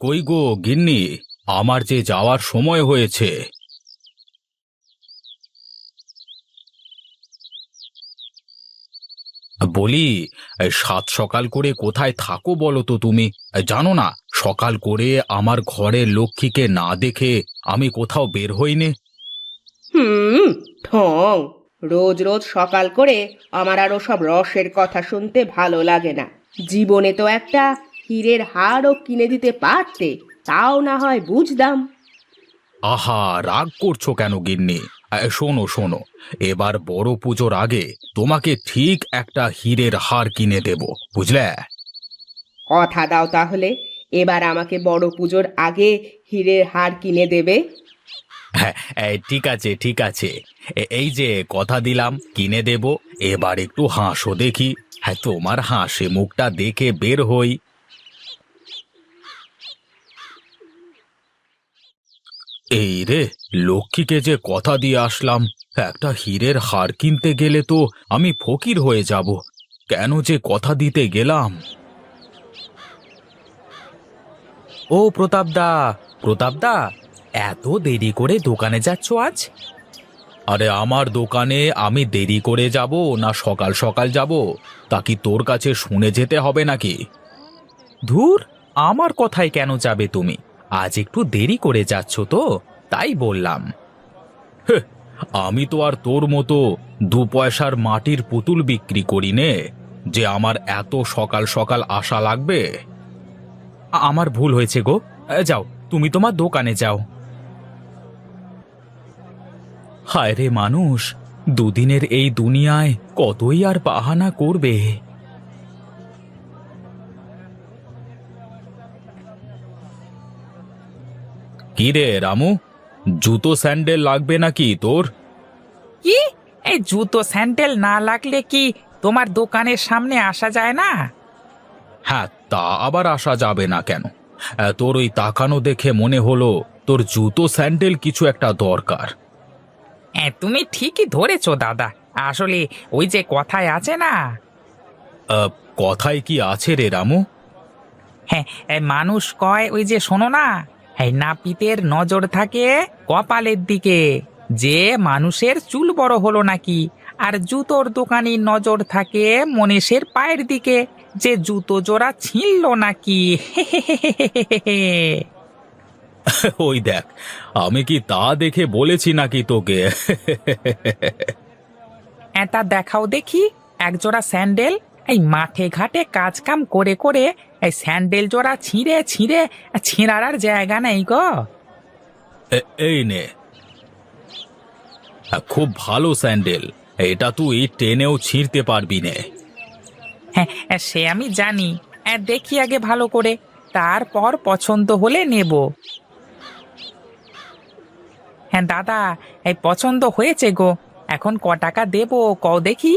কই গো গিন্নি, আমার যে যাওয়ার সময় হয়েছে। বলি, সাত সকাল করে কোথায় থাকো বলো তো তুমি? জানো না, সকাল করে আমার ঘরের লক্ষ্মীকে না দেখে আমি কোথাও বের হইনে। হুম। ঠং। রোজ রোজ সকাল করে আমার আরো সব রসের কথা শুনতে ভালো লাগে না। জীবনে তো একটা হীরের হারও কিনে দিতে পারতে, তাও না হয় বুঝতাম। আহা, রাগ করছো কেন গিন্নি? শোনো শোনো, এবার বড় পুজোর আগে তোমাকে ঠিক একটা হীরের হার কিনে দেব, বুঝলে? কথা দাও তাহলে, এবার আমাকে বড় পুজোর আগে হীরের হার কিনে দেবে। হ্যাঁ, ঠিক আছে ঠিক আছে। এই যে কথা দিলাম কিনে দেব। এবার একটু হাসো দেখি। হ্যাঁ, তোমার হাসি মুখটা দেখে বের হই। এই রে, লক্ষ্মীকে যে কথা দিয়ে আসলাম, একটা হীরের হার কিনতে গেলে তো আমি ফকির হয়ে যাব। কেন যে কথা দিতে গেলাম। ও প্রতাপদা, প্রতাপদা, এত দেরি করে দোকানে যাচ্ছ আজ? আরে আমার দোকানে আমি দেরি করে যাব না সকাল সকাল যাব, তা কি তোর কাছে শুনে যেতে হবে নাকি? ধুর, আমার কথায় কেন যাবে তুমি? আজ একটু দেরি করে যাচ্ছ তো, তাই বললাম। হেহ, আমি তো আর তোর মতো দু পয়সার মাটির পুতুল বিক্রি করি নে, যে আমার এত সকাল সকাল আসা লাগবে। আমার ভুল হয়েছে গো। যাও, তুমি তোমার দোকানে যাও। হায় রে মানুষ, দুদিনের এই দুনিয়ায় কতই আর বাহানা করবে। কি রে রামু, জুতো স্যান্ডেল লাগবে নাকি তোর? কি? এই জুতো স্যান্ডেল না লাগলে কি তোমার দোকানের সামনে আসা যায় না? হ্যাঁ, তা আবার আসা যাবে না কেন? তোর ওই তাকানো দেখে মনে হলো তোর জুতো স্যান্ডেল কিছু একটা দরকার। হ্যাঁ, তুমি ঠিকই ধরেছো দাদা। আসলে ওই যে কথায় আছে না, আহ, কথায় কি আছে রে রামু? হ্যাঁ, মানুষ কয় ওই যে শোনো না, এই নাপিতের নজর থাকে কপালের দিকে, যে মানুষের চুল বড় হলো নাকি, আর জুতোর দোকানির নজর থাকে মনীষের পায়ের দিকে, যে জুতো জোড়া ছিঁড়লো নাকি। ওই দেখ, আমি কি তা দেখে বলেছি নাকি তোকে? এটা দেখাও দেখি, এক জোড়া স্যান্ডেল। এই মাঠে ঘাটে কাজ কাম করে করে এই স্যান্ডেল জোড়া ছিঁড়ে ছিঁড়ে ছিঁড়ার আর জায়গা নেই গো। এই নে। খুব ভালো স্যান্ডেল, এটা তুই টেনেও ছিঁড়তে পারবি নে। হ্যাঁ, সে আমি জানি। দেখি আগে ভালো করে, তারপর পছন্দ হলে নেব। হ্যাঁ দাদা, এই পছন্দ হয়েছে গো। এখন ক টাকা দেবো কও দেখি?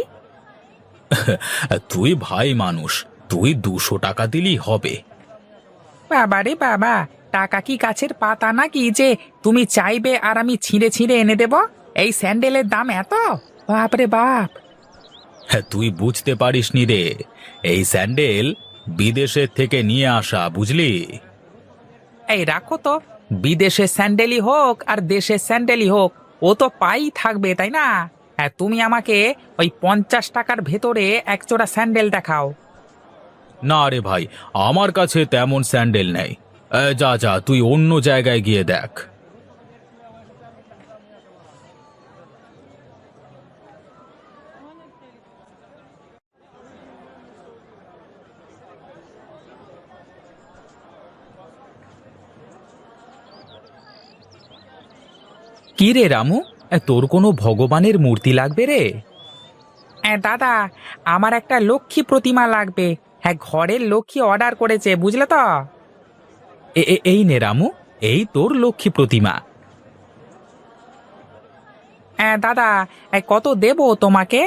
তুই ভাই মানুষ, তুই 200 টাকা দিলেই হবে। বাবা রে বাবা, টাকা কি গাছের পাতা নাকি যে তুমি চাইবে আর আমি ছিঁড়ে ছিঁড়ে এনে দেব? এই স্যান্ডেলের দাম এত? বাপ রে বাপ! হ্যাঁ, তুই বুঝতে পারিসনি রে, এই স্যান্ডেল বিদেশের থেকে নিয়ে আসা, বুঝলি? এই রাখো তো, বিদেশের স্যান্ডেলই হোক আর দেশের স্যান্ডেলই হোক, ও তো পাই থাকবে তাই না? হ্যাঁ, তুমি আমাকে ওই 50 টাকার ভেতরে এক জোড়া স্যান্ডেল দেখাও। না রে ভাই, আমার কাছে তেমন স্যান্ডেল নেই। যা যা, তুই অন্য জায়গায় গিয়ে দেখ। কি রে রামু, তোর কোনো ভগবানের মূর্তি লাগবে রে? হ্যাঁ দাদা, আমার একটা লক্ষ্মী প্রতিমা লাগবে। হ্যাঁ, ঘরের লক্ষ্মী অর্ডার করেছে, বুঝলে তো? এই নে রামু, এই তোর লক্ষ্মী প্রতিমা। হ্যাঁ দাদা, কত দেবো তোমাকে?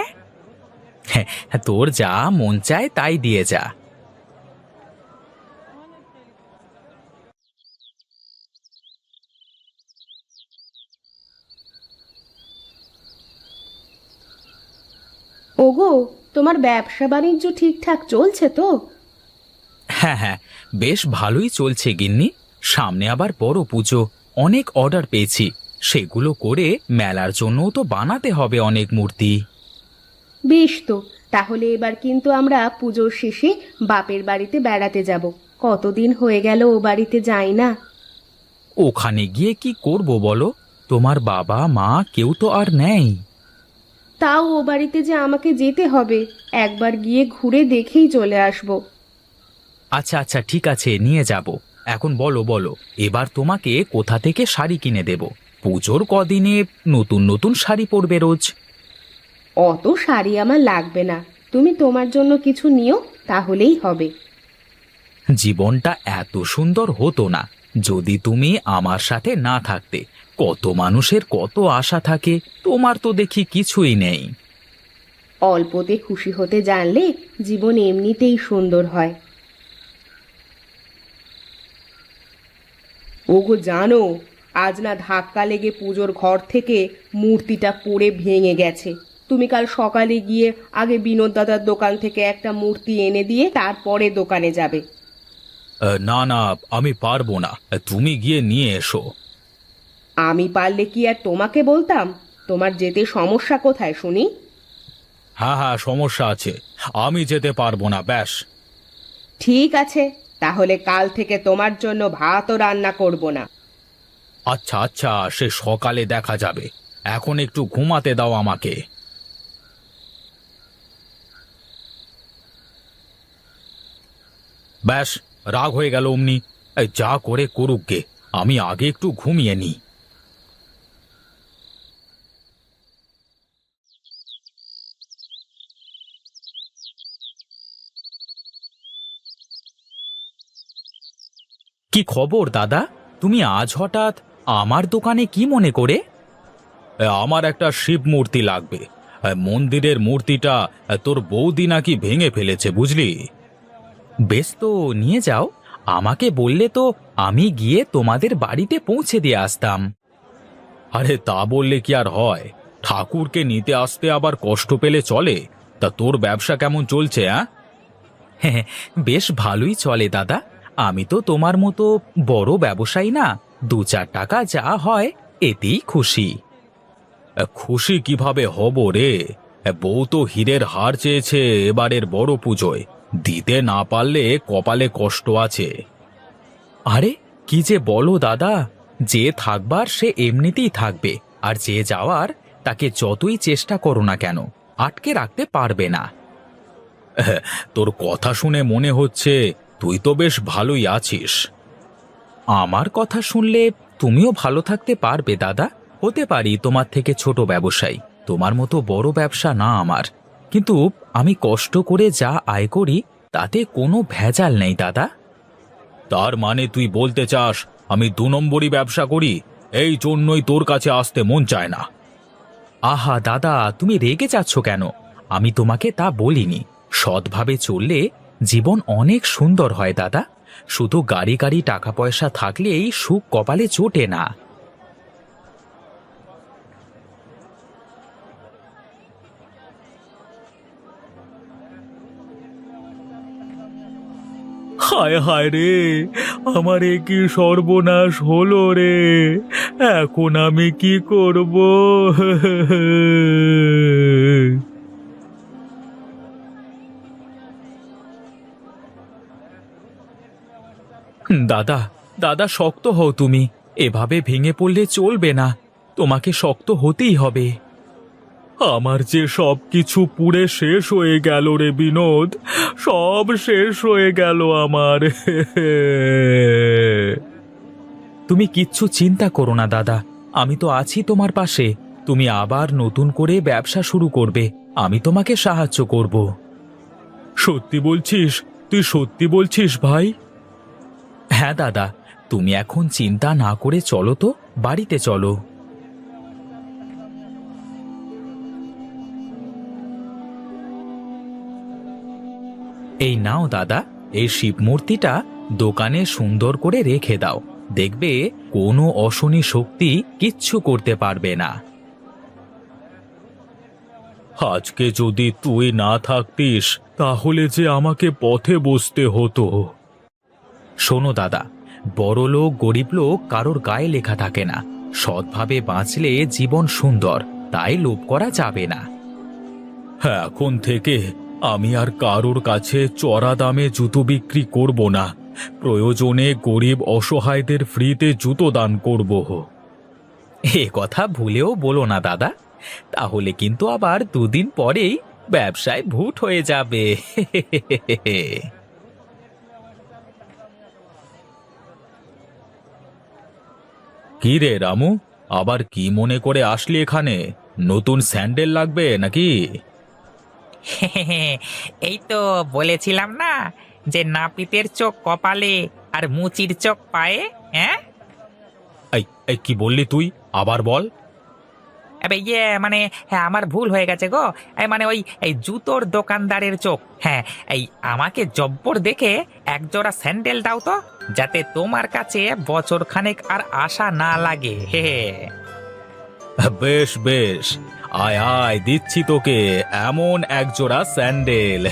হ্যাঁ, তোর যা মন চায় তাই দিয়ে যা। ও ওগো, তোমার ব্যবসা বাণিজ্য ঠিকঠাক চলছে তো? হ্যাঁ হ্যাঁ, বেশ ভালোই চলছে গিন্নি। সামনে আবার বড় পুজো, অনেক অর্ডার পেয়েছি। সেগুলো করে মেলার জন্যও তো বানাতে হবে অনেক মূর্তি। বেশ তো, তাহলে এবার কিন্তু আমরা পুজোর শেষে বাপের বাড়িতে বেড়াতে যাব। কতদিন হয়ে গেল ও বাড়িতে যাই না। ওখানে গিয়ে কি করব বলো? তোমার বাবা মা কেউ তো আর নেই। তাও ও বাড়িতে যে আমাকে যেতে হবে, একবার গিয়ে ঘুরে দেখেই চলে আসব। আচ্ছা আচ্ছা, ঠিক আছে, নিয়ে যাব। এখন বলো বলো, এবার তোমাকে কোথা থেকে শাড়ি কিনে দেব? পুজোর কদিনে নতুন নতুন শাড়ি পরবে রোজ। অত শাড়ি আমার লাগবে না, তুমি তোমার জন্য কিছু নিও, তাহলেই হবে। জীবনটা এত সুন্দর হতো না যদি তুমি আমার সাথে না থাকতে। কত মানুষের কত আশা থাকে, তোমার তো দেখি কিছুই নেই। অল্পতে খুশি হতে জানলে জীবন এমনিতেই সুন্দর হয়। ওগো জানো, আজ না ধাক্কা লেগে পুজোর ঘর থেকে মূর্তিটা পড়ে ভেঙে গেছে। তুমি কাল সকালে গিয়ে আগে বিনোদ দাদার দোকান থেকে একটা মূর্তি এনে দিয়ে তারপরে দোকানে যাবে। না না, আমি পারবো না, তুমি গিয়ে নিয়ে এসো। আমি পারলে কি আর তোমাকে বলতাম? তোমার যেতে সমস্যা কোথায় শুনি? হ্যাঁ হ্যাঁ, সমস্যা আছে, আমি যেতে পারবো না ব্যাস। ঠিক আছে, তাহলে কাল থেকে তোমার জন্য ভাতও রান্না করব না। আচ্ছা আচ্ছা, সে সকালে দেখা যাবে, এখন একটু ঘুমাতে দাও আমাকে। ব্যাস, রাগ হয়ে গেল অমনি। এই যা করে করুক গে, আমি আগে একটু ঘুমিয়ে নিই। কি খবর দাদা? তুমি আজ হঠাৎ আমার দোকানে কি মনে করে? আমার একটা শিব মূর্তি লাগবে। মন্দিরের মূর্তিটা তোর বৌদি নাকি ভেঙে ফেলেছে, বুঝলি? বেশ, তো নিয়ে যাও। আমাকে বললে তো আমি গিয়ে তোমাদের বাড়িতে পৌঁছে দিয়ে আসতাম। আরে তা বললে কি আর হয়? ঠাকুরকে নিতে আসতে আবার কষ্ট পেলে চলে? তা তোর ব্যবসা কেমন চলছে? হ্যাঁ, বেশ ভালোই চলে দাদা। আমি তো তোমার মতো বড় ব্যবসায়ী না, 2-4 টাকা যা হয় এতেই খুশি। খুশি কিভাবে হব রে? বউ তো হীরের হার চেয়েছে এবারের বড় পুজোয়, দিতে না পারলে কপালে কষ্ট আছে। আরে কি যে বলো দাদা! যে থাকবার সে এমনিতেই থাকবে, আর যে যাওয়ার তাকে যতই চেষ্টা করো না কেন আটকে রাখতে পারবে না। তোর কথা শুনে মনে হচ্ছে তুই তো বেশ ভালোই আছিস। আমার কথা শুনলে তুমিও ভালো থাকতে পারবে দাদা। হতে পারি তোমার থেকে ছোট ব্যবসায়ী, তোমার মতো বড় ব্যবসা না আমার, কিন্তু আমি কষ্ট করে যা আয় করি তাতে কোনো ভেজাল নেই দাদা। তার মানে তুই বলতে চাস আমি 2 নম্বরই ব্যবসা করি, এই জন্যই তোর কাছে আসতে মন চায় না? আহা দাদা, তুমি রেগে যাচ্ছ কেন? আমি তোমাকে তা বলিনি। সৎভাবে চললে জীবন অনেক সুন্দর হয় দাদা। শুধু গাড়ি গাড়ি টাকা পয়সা থাকলেই সুখ কপালে জোটে না। হায় হায় রে, আমার এ কি সর্বনাশ হলো রে! এখন আমি কি করব? দাদা, দাদা, শক্ত হও তুমি। এভাবে ভেঙে পড়লে চলবে না, তোমাকে শক্ত হতেই হবে। আমার যে সব কিছু পুড়ে শেষ হয়ে গেল রে বিনোদ, সব শেষ হয়ে গেল আমার। তুমি কিচ্ছু চিন্তা করো না দাদা, আমি তো আছি তোমার পাশে। তুমি আবার নতুন করে ব্যবসা শুরু করবে, আমি তোমাকে সাহায্য করব। সত্যি বলছিস? তুই সত্যি বলছিস ভাই? হ্যাঁ দাদা, তুমি এখন চিন্তা না করে চলো তো, বাড়িতে চলো। এই নাও দাদা, এই শিব মূর্তিটা দোকানে সুন্দর করে রেখে দাও, দেখবে কোনো অশনি শক্তি কিচ্ছু করতে পারবে না। আজকে যদি তুই না থাকতিস তাহলে যে আমাকে পথে বসতে হতো। শোনো দাদা, বড়লোক গরিব লোক কারোর গায়ে লেখা থাকে না। সৎভাবে বাঁচলে জীবন সুন্দর, তাই লোভ করা যাবে না। এখন থেকে আমি আর কারোর কাছে চড়া দামে জুতো বিক্রি করব না। প্রয়োজনে গরিব অসহায়দের ফ্রিতে জুতো দান করব। এ কথা ভুলেও বলো না দাদা, তাহলে কিন্তু আবার দুদিন পরেই ব্যবসায় ভুট হয়ে যাবে। কি রে রামু, আবার কি মনে করে আসলি এখানে? নতুন স্যান্ডেল লাগবে নাকি? এই তো বলেছিলাম না যে নাপিতের চোখ কপালে আর মুচির চোখ পায়ে। হ্যাঁ, এই এই কি বললি তুই? আবার বল। আবে মানে হ্যাঁ, আমার ভুল হয়ে গেছে গো। মানে ওই এই জুতোর দোকানদারের চোখ। হ্যাঁ, এই আমাকে জব্বর দেখে এক জোড়া স্যান্ডেল দাও তো, যাতে তোমার কাছে বছর খানেক আর আশা না লাগে। হে হে। বেশ বেশ, আয় আয়, দিচ্ছি তোকে এমন এক জোড়া স্যান্ডেল।